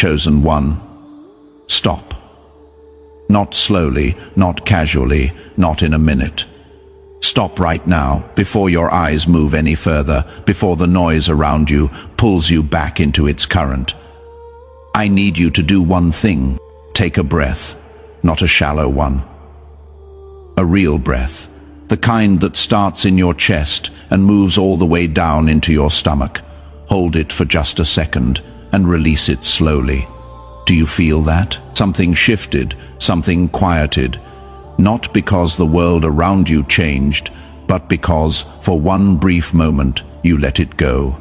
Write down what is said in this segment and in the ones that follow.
Chosen one, stop. Not slowly, not casually, not in a minute. Stop right now, before your eyes move any further, before the noise around you pulls you back into its current. I need you to do one thing. Take a breath, not a shallow one. A real breath, the kind that starts in your chest and moves all the way down into your stomach. Hold it for just a second and release it slowly. Do you feel that? Something shifted, something quieted. Not because the world around you changed, but because, for one brief moment, you let it go.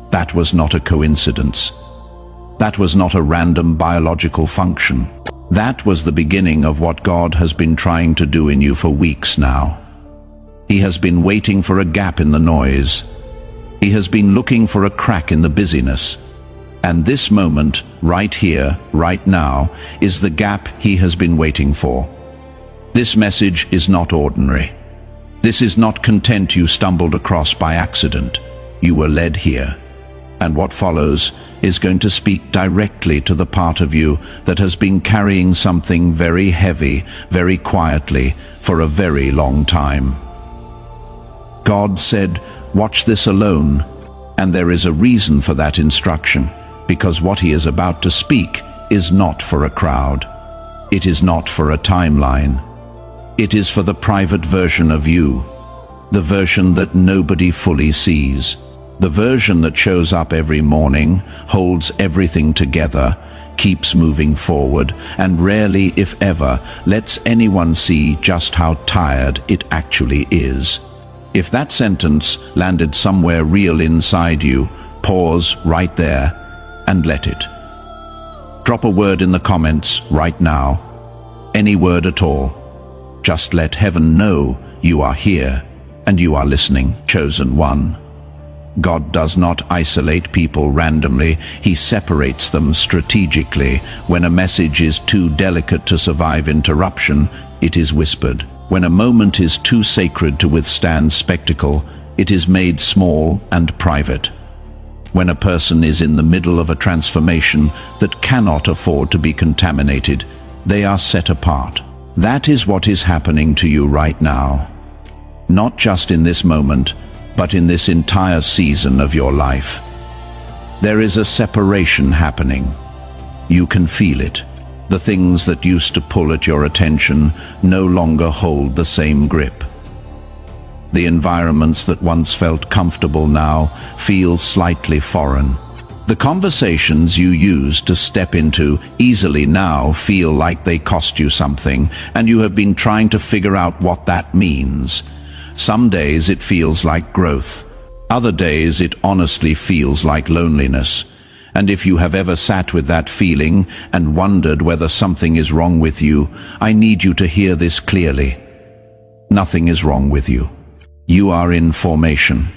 That was not a coincidence. That was not a random biological function. That was the beginning of what God has been trying to do in you for weeks now. He has been waiting for a gap in the noise. He has been looking for a crack in the busyness. And this moment, right here, right now, is the gap he has been waiting for. This message is not ordinary. This is not content you stumbled across by accident. You were led here. And what follows is going to speak directly to the part of you that has been carrying something very heavy, very quietly, for a very long time. God said, "Watch this alone," and there is a reason for that instruction, because what he is about to speak is not for a crowd. It is not for a timeline. It is for the private version of you, the version that nobody fully sees, the version that shows up every morning, holds everything together, keeps moving forward, and rarely, if ever, lets anyone see just how tired it actually is. If that sentence landed somewhere real inside you, pause right there and let it. Drop a word in the comments right now, any word at all. Just let heaven know you are here and you are listening, chosen one. God does not isolate people randomly. He separates them strategically. When a message is too delicate to survive interruption, it is whispered. When a moment is too sacred to withstand spectacle, it is made small and private. When a person is in the middle of a transformation that cannot afford to be contaminated, they are set apart. That is what is happening to you right now. Not just in this moment, but in this entire season of your life. There is a separation happening. You can feel it. The things that used to pull at your attention no longer hold the same grip. The environments that once felt comfortable now feel slightly foreign. The conversations you used to step into easily now feel like they cost you something, and you have been trying to figure out what that means. Some days it feels like growth. Other days it honestly feels like loneliness. And if you have ever sat with that feeling and wondered whether something is wrong with you, I need you to hear this clearly. Nothing is wrong with you. You are in formation.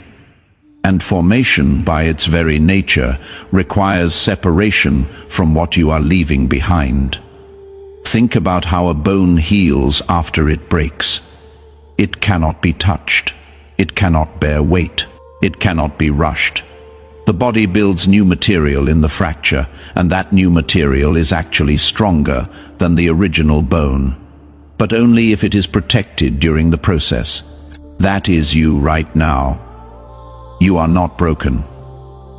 And formation, by its very nature, requires separation from what you are leaving behind. Think about how a bone heals after it breaks. It cannot be touched. It cannot bear weight. It cannot be rushed. The body builds new material in the fracture, and that new material is actually stronger than the original bone, but only if it is protected during the process. That is you right now. You are not broken.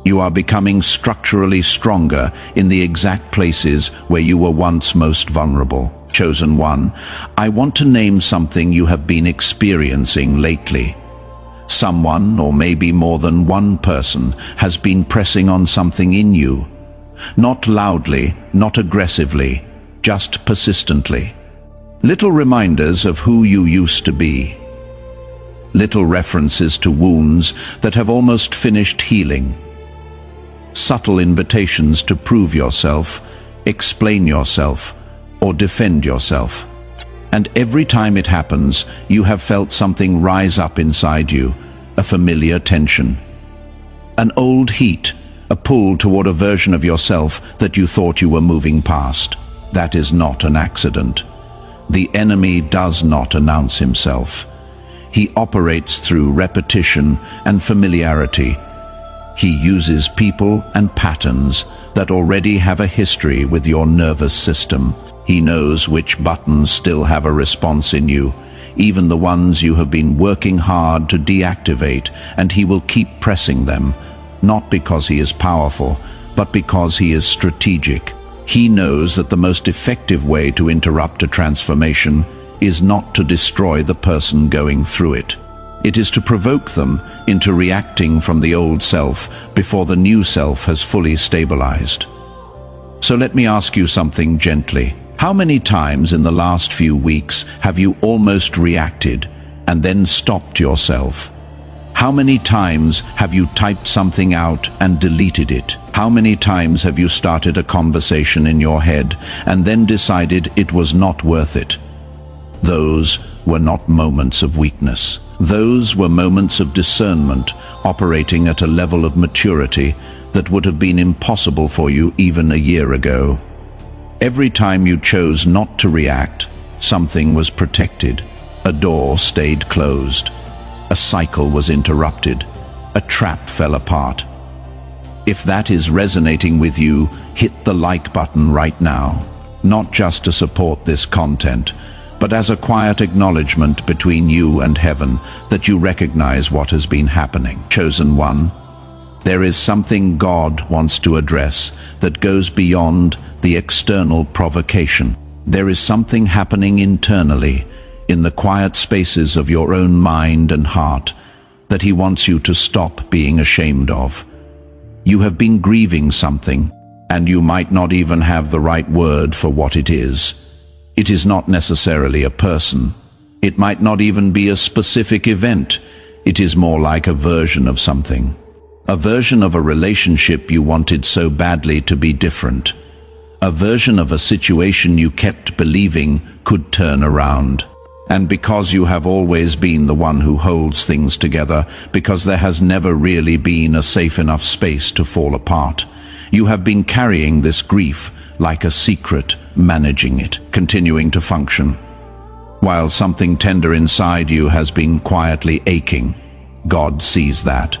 You are becoming structurally stronger in the exact places where you were once most vulnerable. Chosen one, I want to name something you have been experiencing lately. Someone, or maybe more than one person, has been pressing on something in you. Not loudly, not aggressively, just persistently. Little reminders of who you used to be. Little references to wounds that have almost finished healing. Subtle invitations to prove yourself, explain yourself, or defend yourself. And every time it happens, you have felt something rise up inside you, a familiar tension. An old heat, a pull toward a version of yourself that you thought you were moving past. That is not an accident. The enemy does not announce himself. He operates through repetition and familiarity. He uses people and patterns, that already have a history with your nervous system. He knows which buttons still have a response in you, even the ones you have been working hard to deactivate, and he will keep pressing them, not because he is powerful, but because he is strategic. He knows that the most effective way to interrupt a transformation is not to destroy the person going through it. It is to provoke them into reacting from the old self before the new self has fully stabilized. So let me ask you something gently. How many times in the last few weeks have you almost reacted and then stopped yourself? How many times have you typed something out and deleted it? How many times have you started a conversation in your head and then decided it was not worth it? Those were not moments of weakness. Those were moments of discernment, operating at a level of maturity that would have been impossible for you even a year ago. Every time you chose not to react, something was protected. A door stayed closed. A cycle was interrupted. A trap fell apart. If that is resonating with you, hit the like button right now. Not just to support this content, but as a quiet acknowledgement between you and heaven that you recognize what has been happening. Chosen one, there is something God wants to address that goes beyond the external provocation. There is something happening internally, in the quiet spaces of your own mind and heart, that He wants you to stop being ashamed of. You have been grieving something, and you might not even have the right word for what it is. It is not necessarily a person. It might not even be a specific event. It is more like a version of something. A version of a relationship you wanted so badly to be different. A version of a situation you kept believing could turn around. And because you have always been the one who holds things together, because there has never really been a safe enough space to fall apart, you have been carrying this grief like a secret, managing it, continuing to function. While something tender inside you has been quietly aching, God sees that.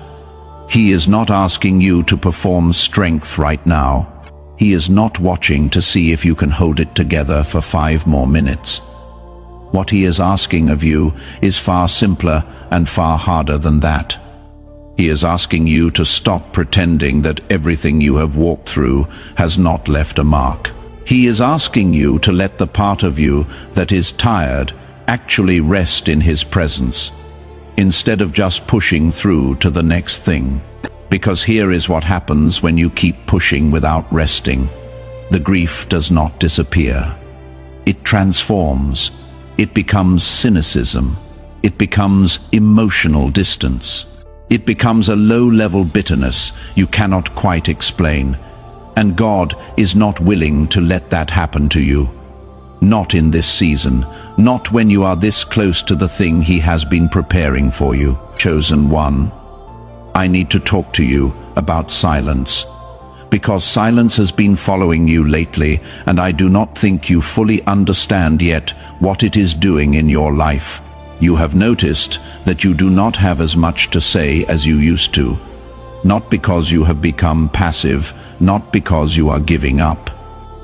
He is not asking you to perform strength right now. He is not watching to see if you can hold it together for 5 more minutes. What He is asking of you is far simpler and far harder than that. He is asking you to stop pretending that everything you have walked through has not left a mark. He is asking you to let the part of you that is tired actually rest in His presence, instead of just pushing through to the next thing. Because here is what happens when you keep pushing without resting. The grief does not disappear. It transforms. It becomes cynicism. It becomes emotional distance. It becomes a low-level bitterness you cannot quite explain. And God is not willing to let that happen to you. Not in this season, not when you are this close to the thing He has been preparing for you. Chosen one, I need to talk to you about silence. Because silence has been following you lately, and I do not think you fully understand yet what it is doing in your life. You have noticed that you do not have as much to say as you used to. Not because you have become passive, not because you are giving up,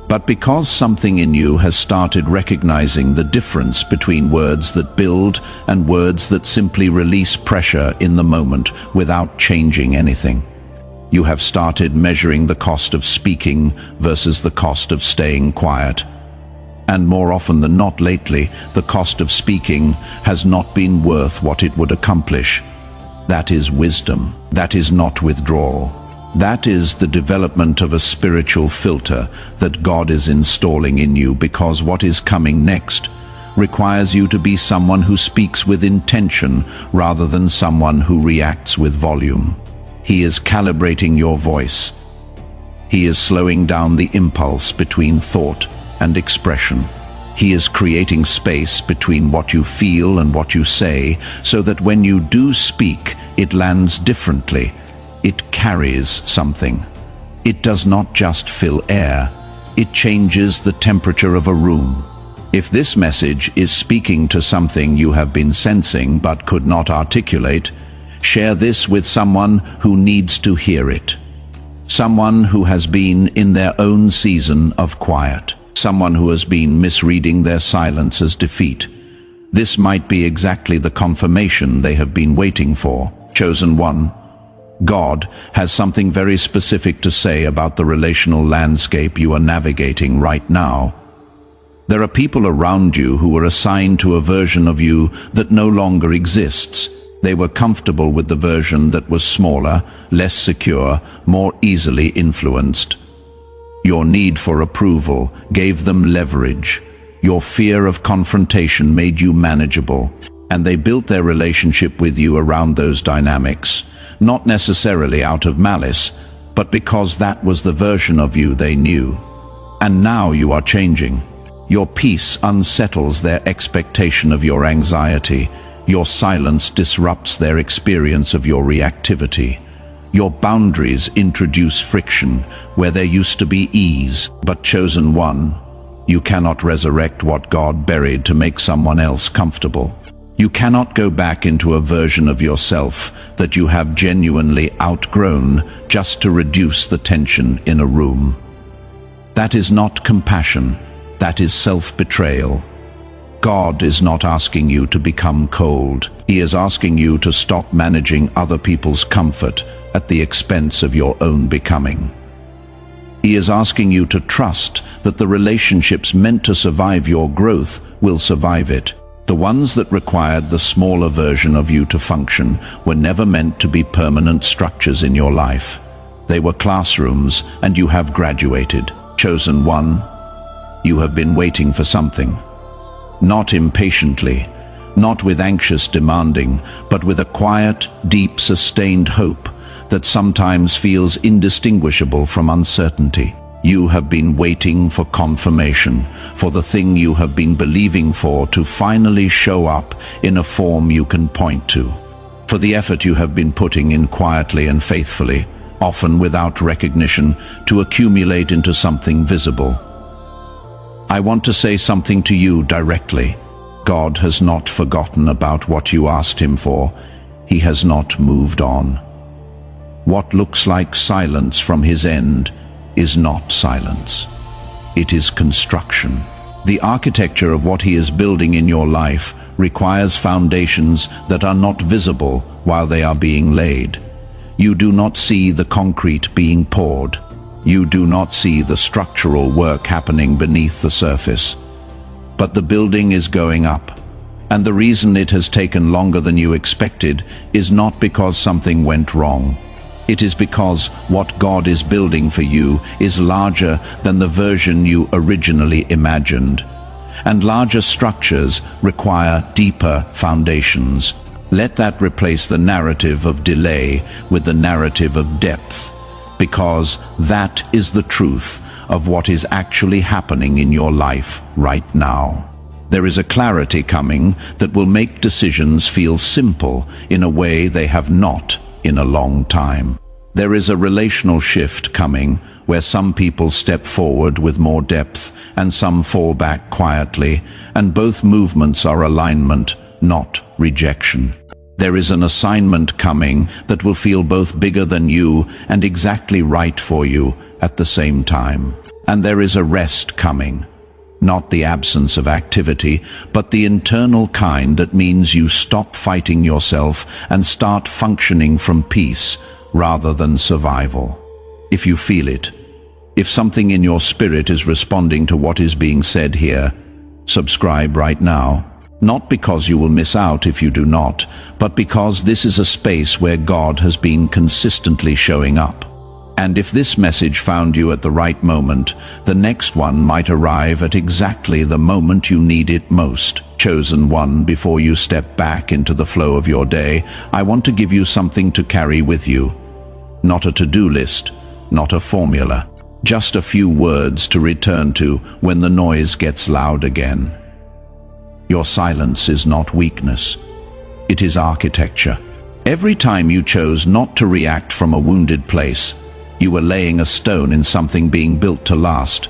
but because something in you has started recognizing the difference between words that build and words that simply release pressure in the moment without changing anything. You have started measuring the cost of speaking versus the cost of staying quiet. And more often than not lately, the cost of speaking has not been worth what it would accomplish. That is wisdom. That is not withdrawal. That is the development of a spiritual filter that God is installing in you, because what is coming next requires you to be someone who speaks with intention rather than someone who reacts with volume. He is calibrating your voice. He is slowing down the impulse between thought and expression. He is creating space between what you feel and what you say, so that when you do speak, it lands differently. It carries something. It does not just fill air. It changes the temperature of a room. If this message is speaking to something you have been sensing but could not articulate, share this with someone who needs to hear it. Someone who has been in their own season of quiet. Someone who has been misreading their silence as defeat. This might be exactly the confirmation they have been waiting for. Chosen one, God has something very specific to say about the relational landscape you are navigating right now. There are people around you who were assigned to a version of you that no longer exists. They were comfortable with the version that was smaller, less secure, more easily influenced. Your need for approval gave them leverage. Your fear of confrontation made you manageable, and they built their relationship with you around those dynamics, not necessarily out of malice, but because that was the version of you they knew. And now you are changing. Your peace unsettles their expectation of your anxiety. Your silence disrupts their experience of your reactivity. Your boundaries introduce friction where there used to be ease. But chosen one, you cannot resurrect what God buried to make someone else comfortable. You cannot go back into a version of yourself that you have genuinely outgrown just to reduce the tension in a room. That is not compassion, that is self-betrayal. God is not asking you to become cold. He is asking you to stop managing other people's comfort at the expense of your own becoming. He is asking you to trust that the relationships meant to survive your growth will survive it. The ones that required the smaller version of you to function were never meant to be permanent structures in your life. They were classrooms, and you have graduated. Chosen one, you have been waiting for something. Not impatiently, not with anxious demanding, but with a quiet, deep, sustained hope that sometimes feels indistinguishable from uncertainty. You have been waiting for confirmation, for the thing you have been believing for to finally show up in a form you can point to. For the effort you have been putting in quietly and faithfully, often without recognition, to accumulate into something visible. I want to say something to you directly. God has not forgotten about what you asked him for. He has not moved on. What looks like silence from his end is not silence. It is construction. The architecture of what he is building in your life requires foundations that are not visible while they are being laid. You do not see the concrete being poured. You do not see the structural work happening beneath the surface. But the building is going up. And the reason it has taken longer than you expected is not because something went wrong. It is because what God is building for you is larger than the version you originally imagined. And larger structures require deeper foundations. Let that replace the narrative of delay with the narrative of depth, because that is the truth of what is actually happening in your life right now. There is a clarity coming that will make decisions feel simple in a way they have not in a long time. There is a relational shift coming where some people step forward with more depth and some fall back quietly, and both movements are alignment, not rejection. There is an assignment coming that will feel both bigger than you and exactly right for you at the same time. And there is a rest coming. Not the absence of activity, but the internal kind that means you stop fighting yourself and start functioning from peace rather than survival. If you feel it, if something in your spirit is responding to what is being said here, subscribe right now. Not because you will miss out if you do not, but because this is a space where God has been consistently showing up. And if this message found you at the right moment, the next one might arrive at exactly the moment you need it most. Chosen one, before you step back into the flow of your day, I want to give you something to carry with you. Not a to-do list, not a formula, just a few words to return to when the noise gets loud again. Your silence is not weakness. It is architecture. Every time you chose not to react from a wounded place, you were laying a stone in something being built to last.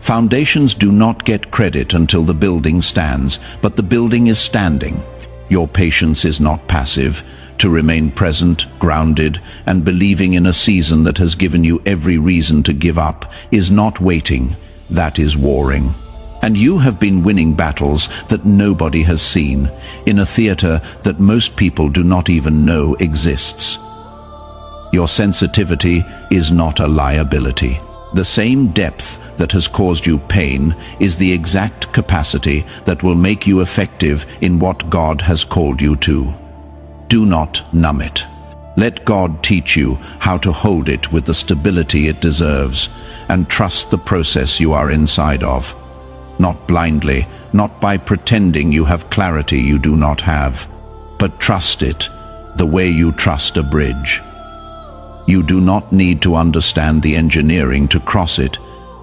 Foundations do not get credit until the building stands, but the building is standing. Your patience is not passive. to remain present, grounded, and believing in a season that has given you every reason to give up is not waiting, that is warring. And you have been winning battles that nobody has seen, in a theater that most people do not even know exists. Your sensitivity is not a liability. The same depth that has caused you pain is the exact capacity that will make you effective in what God has called you to. Do not numb it. Let God teach you how to hold it with the stability it deserves, and trust the process you are inside of. Not blindly, not by pretending you have clarity you do not have, but trust it the way you trust a bridge. You do not need to understand the engineering to cross it.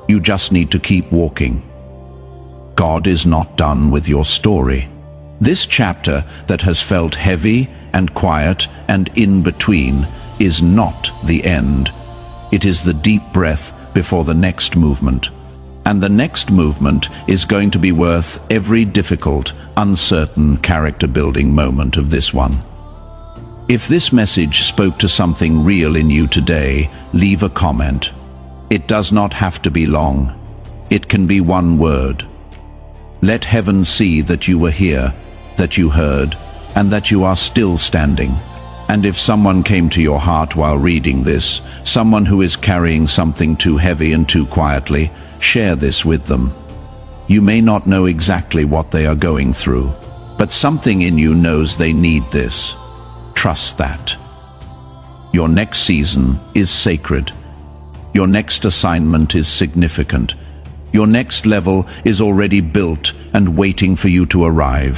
You just need to keep walking. God is not done with your story. This chapter that has felt heavy and quiet and in between is not the end. It is the deep breath before the next movement. And the next movement is going to be worth every difficult, uncertain character-building moment of this one. If this message spoke to something real in you today, leave a comment. It does not have to be long. It can be one word. Let heaven see that you were here, that you heard, and that you are still standing. And if someone came to your heart while reading this, someone who is carrying something too heavy and too quietly, share this with them. You may not know exactly what they are going through, but something in you knows they need this. Trust that. Your next season is sacred. Your next assignment is significant. Your next level is already built and waiting for you to arrive.